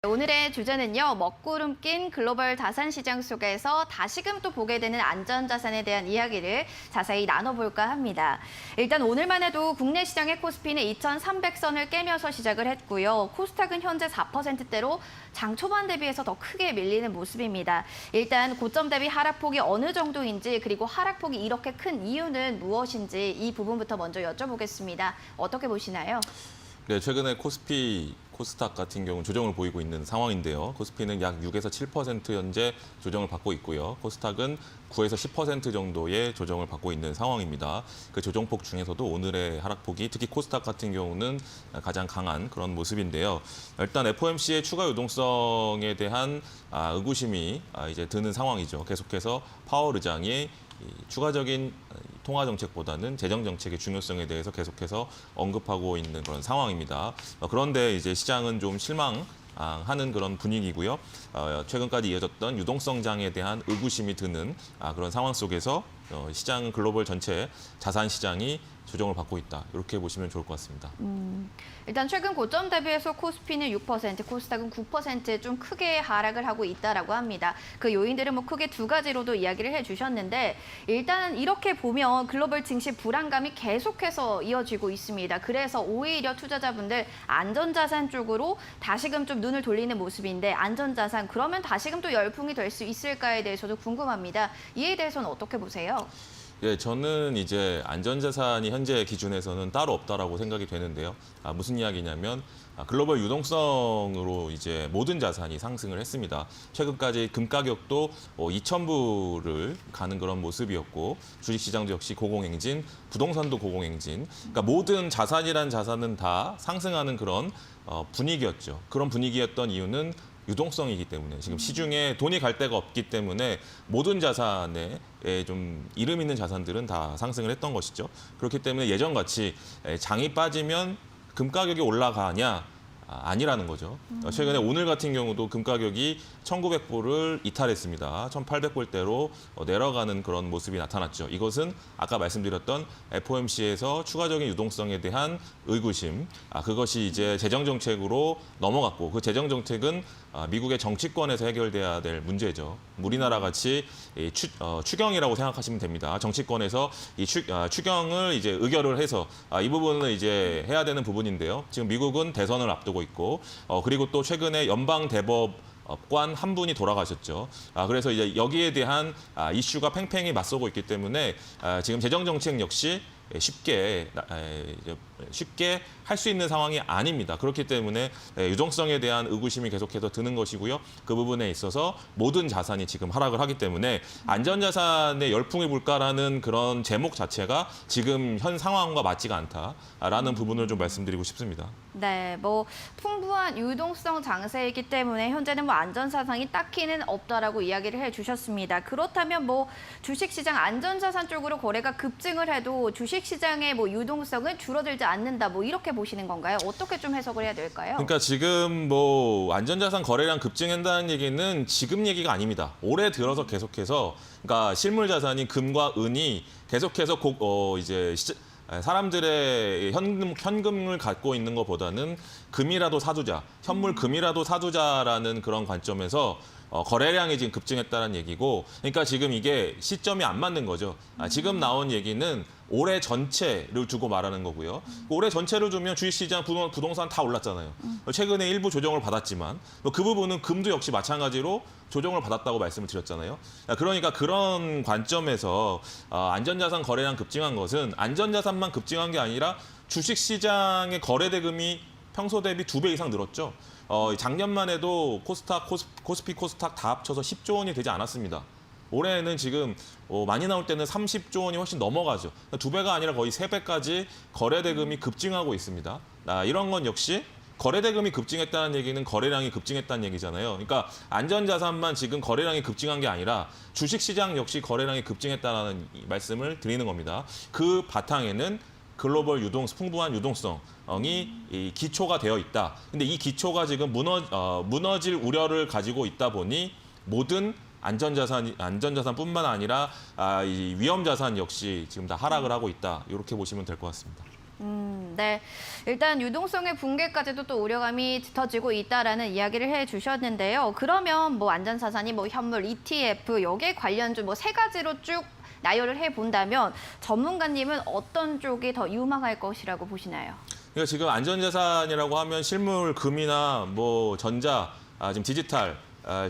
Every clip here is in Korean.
오늘의 주제는요, 먹구름 낀 글로벌 자산 시장 속에서 다시금 또 보게 되는 안전자산에 대한 이야기를 자세히 나눠볼까 합니다. 일단 오늘만 해도 국내 시장의 코스피는 2,300선을 깨면서 시작을 했고요. 코스닥은 현재 4%대로 장 초반 대비해서 더 크게 밀리는 모습입니다. 일단 고점 대비 하락폭이 어느 정도인지, 그리고 하락폭이 이렇게 큰 이유는 무엇인지 이 부분부터 먼저 여쭤보겠습니다. 어떻게 보시나요? 네, 최근에 코스피, 코스닥 같은 경우 조정을 보이고 있는 상황인데요. 코스피는 약 6에서 7% 현재 조정을 받고 있고요. 코스닥은 9에서 10% 정도의 조정을 받고 있는 상황입니다. 그 조정폭 중에서도 오늘의 하락폭이 특히 코스닥 같은 경우는 가장 강한 그런 모습인데요. 일단 FOMC의 추가 유동성에 대한 의구심이 이제 드는 상황이죠. 계속해서 파월 의장이 추가적인 통화 정책보다는 재정 정책의 중요성에 대해서 계속해서 언급하고 있는 그런 상황입니다. 그런데 이제 시장은 좀 실망하는 그런 분위기고요. 최근까지 이어졌던 유동성장에 대한 의구심이 드는 그런 상황 속에서 시장은 글로벌 전체 자산 시장이 조정을 받고 있다. 이렇게 보시면 좋을 것 같습니다. 일단 최근 고점 대비해서 코스피는 6%, 코스닥은 9% 좀 크게 하락을 하고 있다라고 합니다. 그 요인들은 뭐 크게 두 가지로도 이야기를 해주셨는데, 일단 이렇게 보면 글로벌 증시 불안감이 계속해서 이어지고 있습니다. 그래서 오히려 투자자분들 안전자산 쪽으로 다시금 좀 눈을 돌리는 모습인데, 안전자산 그러면 다시금 또 열풍이 될 수 있을까에 대해서도 궁금합니다. 이에 대해서는 어떻게 보세요? 예, 저는 이제 안전자산이 현재 기준에서는 따로 없다라고 생각이 되는데요. 무슨 이야기냐면 글로벌 유동성으로 이제 모든 자산이 상승을 했습니다. 최근까지 금 가격도 2,000불을 가는 그런 모습이었고, 주식시장도 역시 고공행진, 부동산도 고공행진. 그러니까 모든 자산이란 자산은 다 상승하는 그런 분위기였죠. 그런 분위기였던 이유는 유동성이기 때문에, 지금 시중에 돈이 갈 데가 없기 때문에 모든 자산에 좀 이름 있는 자산들은 다 상승을 했던 것이죠. 그렇기 때문에 예전같이 장이 빠지면 금 가격이 올라가냐? 아니라는 거죠. 최근에 오늘 같은 경우도 금 가격이 1,900불을 이탈했습니다. 1,800불대로 내려가는 그런 모습이 나타났죠. 이것은 아까 말씀드렸던 FOMC에서 추가적인 유동성에 대한 의구심, 그것이 이제 재정정책으로 넘어갔고, 그 재정정책은 미국의 정치권에서 해결돼야 될 문제죠. 우리나라 같이 추경이라고 생각하시면 됩니다. 정치권에서 이 추경을 이제 의결을 해서 이 부분을 이제 해야 되는 부분인데요. 지금 미국은 대선을 앞두고 있고, 그리고 또 최근에 연방 대법관 한 분이 돌아가셨죠. 그래서 이제 여기에 대한 이슈가 팽팽히 맞서고 있기 때문에 지금 재정정책 역시 쉽게 할 수 있는 상황이 아닙니다. 그렇기 때문에 유동성에 대한 의구심이 계속해서 드는 것이고요. 그 부분에 있어서 모든 자산이 지금 하락을 하기 때문에 안전자산의 열풍이 불까라는 그런 제목 자체가 지금 현 상황과 맞지가 않다라는 부분을 좀 말씀드리고 싶습니다. 네, 뭐 풍부한 유동성 장세이기 때문에 현재는 뭐 안전자산이 딱히는 없다라고 이야기를 해주셨습니다. 그렇다면 뭐 주식시장 안전자산 쪽으로 거래가 급증을 해도 주식시장의 뭐 유동성은 줄어들지 않는다, 뭐 이렇게 보시는 건가요? 어떻게 좀 해석을 해야 될까요? 그러니까 지금 뭐 안전자산 거래량 급증한다는 얘기는 지금 얘기가 아닙니다. 올해 들어서 계속해서, 그러니까 실물 자산인 금과 은이 계속해서 이제 사람들의 현금을 갖고 있는 것보다는 금이라도 사두자, 현물 금이라도 사두자라는 그런 관점에서 거래량이 지금 급증했다는 얘기고, 그러니까 지금 이게 시점이 안 맞는 거죠. 지금 나온 얘기는 올해 전체를 두고 말하는 거고요. 올해 전체를 두면 주식시장, 부동산 다 올랐잖아요. 최근에 일부 조정을 받았지만 그 부분은 금도 역시 마찬가지로 조정을 받았다고 말씀을 드렸잖아요. 그러니까 그런 관점에서 안전자산 거래량 급증한 것은 안전자산만 급증한 게 아니라 주식시장의 거래 대금이 평소 대비 2배 이상 늘었죠. 작년만 해도 코스피, 코스닥 다 합쳐서 10조 원이 되지 않았습니다. 올해는 지금 많이 나올 때는 30조 원이 훨씬 넘어가죠. 2배가 아니라 거의 3배까지 거래 대금이 급증하고 있습니다. 이런 건 역시 거래 대금이 급증했다는 얘기는 거래량이 급증했다는 얘기잖아요. 그러니까 안전자산만 지금 거래량이 급증한 게 아니라 주식시장 역시 거래량이 급증했다는 말씀을 드리는 겁니다. 그 바탕에는 글로벌 풍부한 유동성이 이 기초가 되어 있다. 근데 이 기초가 지금 무너질 우려를 가지고 있다 보니 모든 안전자산뿐만 아니라 이 위험자산 역시 지금 다 하락을 하고 있다. 이렇게 보시면 될 것 같습니다. 네. 일단 유동성의 붕괴까지도 또 우려감이 짙어지고 있다라는 이야기를 해주셨는데요. 그러면 뭐 안전자산이 뭐 현물, ETF 여기에 관련 좀 뭐 세 가지로 쭉 나열을 해본다면 전문가님은 어떤 쪽이 더 유망할 것이라고 보시나요? 그러니까 지금 안전자산이라고 하면 실물, 금이나 뭐 전자, 지금 디지털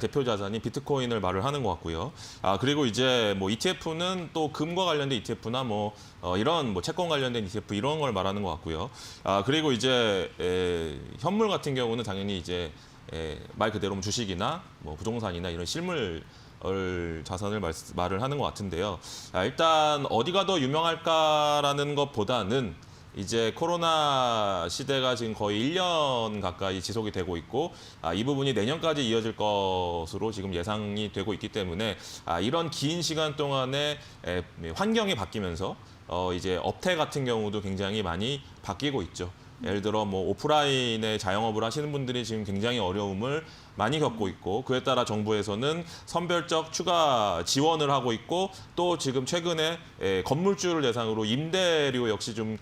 대표 자산이 비트코인을 말을 하는 것 같고요. 그리고 이제 뭐 ETF는 또 금과 관련된 ETF나 뭐 이런 뭐 채권 관련된 ETF 이런 걸 말하는 것 같고요. 그리고 이제 현물 같은 경우는 당연히 이제 말 그대로 주식이나 뭐 부동산이나 이런 실물 자산을 말을 하는 것 같은데요. 일단 어디가 더 유명할까라는 것보다는 이제 코로나 시대가 지금 거의 1년 가까이 지속이 되고 있고 이 부분이 내년까지 이어질 것으로 지금 예상이 되고 있기 때문에 이런 긴 시간 동안에 환경이 바뀌면서 이제 업태 같은 경우도 굉장히 많이 바뀌고 있죠. 예를 들어 뭐 오프라인에 자영업을 하시는 분들이 지금 굉장히 어려움을 많이 겪고 있고 그에 따라 정부에서는 선별적 추가 지원을 하고 있고 또 지금 최근에 건물주를 대상으로 임대료 역시 좀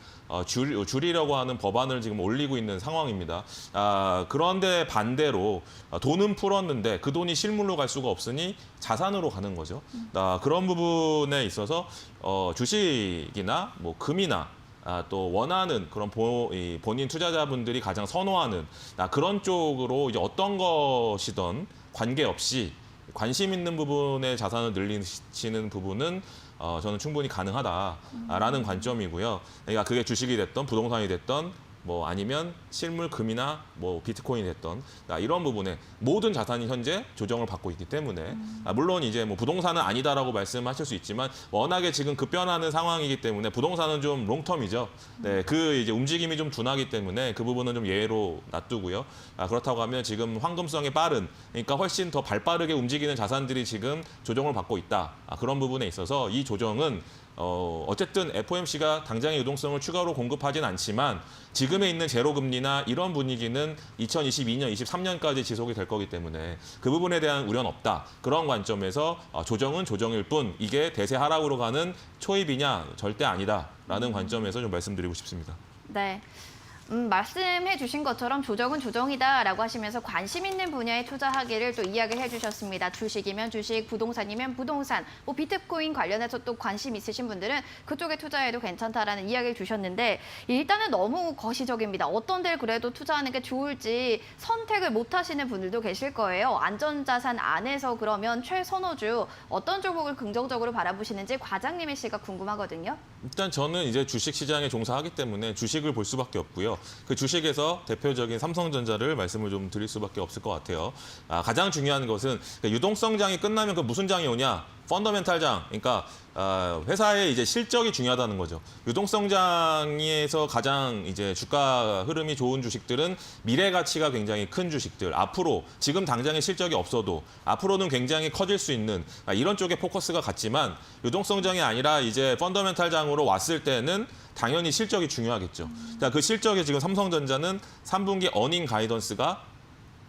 줄이려고 하는 법안을 지금 올리고 있는 상황입니다. 그런데 반대로 돈은 풀었는데 그 돈이 실물로 갈 수가 없으니 자산으로 가는 거죠. 그런 부분에 있어서 주식이나 뭐 금이나 또 원하는 그런 본인 투자자분들이 가장 선호하는 그런 쪽으로 이제 어떤 것이든 관계없이 관심 있는 부분에 자산을 늘리시는 부분은 저는 충분히 가능하다라는 관점이고요. 그러니까 그게 주식이 됐던 부동산이 됐던 뭐 아니면 실물 금이나 뭐 비트코인이 됐던 이런 부분에 모든 자산이 현재 조정을 받고 있기 때문에 물론 이제 뭐 부동산은 아니다라고 말씀하실 수 있지만 워낙에 지금 급변하는 상황이기 때문에 부동산은 좀 롱텀이죠. 네, 그 이제 움직임이 좀 둔하기 때문에 그 부분은 좀 예외로 놔두고요. 그렇다고 하면 지금 황금성이 빠른 그러니까 훨씬 더 발빠르게 움직이는 자산들이 지금 조정을 받고 있다. 그런 부분에 있어서 이 조정은 어쨌든 FOMC가 당장의 유동성을 추가로 공급하진 않지만 지금에 있는 제로금리나 이런 분위기는 2022년, 23년까지 지속이 될 거기 때문에 그 부분에 대한 우려는 없다. 그런 관점에서 조정은 조정일 뿐 이게 대세 하락으로 가는 초입이냐 절대 아니다라는 관점에서 좀 말씀드리고 싶습니다. 네. 말씀해 주신 것처럼 조정은 조정이다라고 하시면서 관심 있는 분야에 투자하기를 또 이야기를 해주셨습니다. 주식이면 주식, 부동산이면 부동산, 뭐 비트코인 관련해서 또 관심 있으신 분들은 그쪽에 투자해도 괜찮다라는 이야기를 주셨는데 일단은 너무 거시적입니다. 어떤 데를 그래도 투자하는 게 좋을지 선택을 못 하시는 분들도 계실 거예요. 안전자산 안에서 그러면 최선호주 어떤 종목을 긍정적으로 바라보시는지 과장님의 시각 궁금하거든요. 일단 저는 이제 주식 시장에 종사하기 때문에 주식을 볼 수밖에 없고요. 그 주식에서 대표적인 삼성전자를 말씀을 좀 드릴 수밖에 없을 것 같아요. 가장 중요한 것은 유동성장이 끝나면 그 무슨 장이 오냐? 펀더멘탈장. 그러니까 회사의 이제 실적이 중요하다는 거죠. 유동성장에서 가장 이제 주가 흐름이 좋은 주식들은 미래 가치가 굉장히 큰 주식들. 앞으로 지금 당장의 실적이 없어도 앞으로는 굉장히 커질 수 있는 이런 쪽에 포커스가 갔지만 유동성장이 아니라 이제 펀더멘탈장으로 왔을 때는 당연히 실적이 중요하겠죠. 그 실적에 지금 삼성전자는 3분기 어닝 가이던스가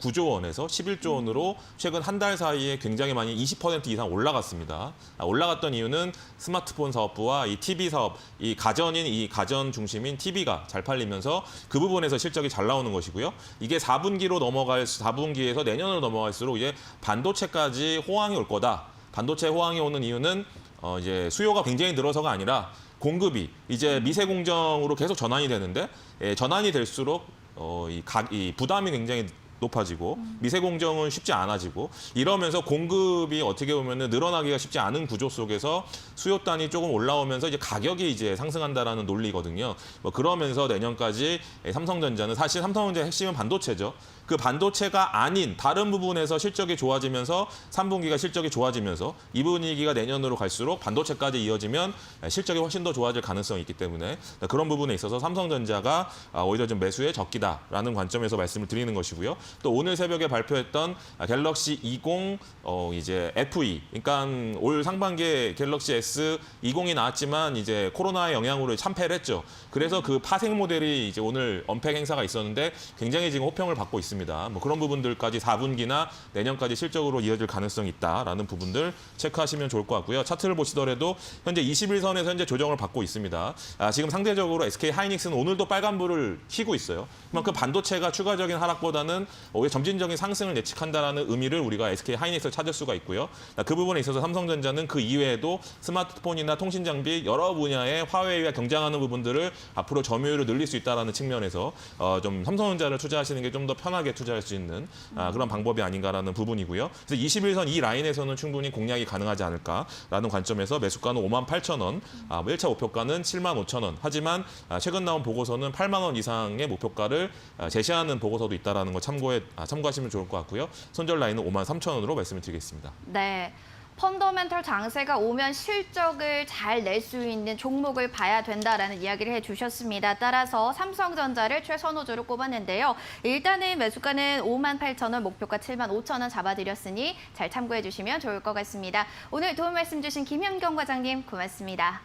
9조 원에서 11조 원으로 최근 한 달 사이에 굉장히 많이 20% 이상 올라갔습니다. 올라갔던 이유는 스마트폰 사업부와 이 TV 사업, 이 가전 중심인 TV가 잘 팔리면서 그 부분에서 실적이 잘 나오는 것이고요. 이게 4분기에서 내년으로 넘어갈수록 이제 반도체까지 호황이 올 거다. 반도체 호황이 오는 이유는 이제 수요가 굉장히 늘어서가 아니라 공급이 이제 미세 공정으로 계속 전환이 되는데 전환이 될수록 이 부담이 굉장히 높아지고 미세 공정은 쉽지 않아지고 이러면서 공급이 어떻게 보면 늘어나기가 쉽지 않은 구조 속에서 수요단이 조금 올라오면서 이제 가격이 이제 상승한다라는 논리거든요. 뭐 그러면서 내년까지 삼성전자는 사실 삼성전자의 핵심은 반도체죠. 그 반도체가 아닌 다른 부분에서 실적이 좋아지면서 3분기가 실적이 좋아지면서 이 분위기가 내년으로 갈수록 반도체까지 이어지면 실적이 훨씬 더 좋아질 가능성이 있기 때문에 그런 부분에 있어서 삼성전자가 오히려 좀 매수의 적기다라는 관점에서 말씀을 드리는 것이고요. 또 오늘 새벽에 발표했던 갤럭시 20 이제 FE, 그러니까 올 상반기에 갤럭시 S20이 나왔지만 이제 코로나의 영향으로 참패를 했죠. 그래서 그 파생 모델이 이제 오늘 언팩 행사가 있었는데 굉장히 지금 호평을 받고 있습니다. 있습니다. 뭐 그런 부분들까지 4분기나 내년까지 실적으로 이어질 가능성이 있다라는 부분들 체크하시면 좋을 것 같고요. 차트를 보시더라도 현재 21선에서 현재 조정을 받고 있습니다. 지금 상대적으로 SK 하이닉스는 오늘도 빨간불을 켜고 있어요. 그만큼 반도체가 추가적인 하락보다는 오히려 점진적인 상승을 예측한다라는 의미를 우리가 SK 하이닉스를 찾을 수가 있고요. 그 부분에 있어서 삼성전자는 그 이외에도 스마트폰이나 통신 장비 여러 분야의 화웨이와 경쟁하는 부분들을 앞으로 점유율을 늘릴 수 있다는 측면에서 좀 삼성전자를 투자하시는 게 좀 더 편하게 투자할 수 있는 그런 방법이 아닌가라는 부분이고요. 그래서 21선 이 라인에서는 충분히 공략이 가능하지 않을까라는 관점에서 매수가는 58,000원, 1차 목표가는 75,000원. 하지만 최근 나온 보고서는 8만 원 이상의 목표가를 제시하는 보고서도 있다는 거 참고하시면 좋을 것 같고요. 손절 라인은 53,000원으로 말씀을 드리겠습니다. 네. 펀더멘털 장세가 오면 실적을 잘 낼 수 있는 종목을 봐야 된다라는 이야기를 해주셨습니다. 따라서 삼성전자를 최선호주로 꼽았는데요. 일단은 매수가는 58,000원, 목표가 75,000원 잡아드렸으니 잘 참고해 주시면 좋을 것 같습니다. 오늘 도움 말씀 주신 김현경 과장님 고맙습니다.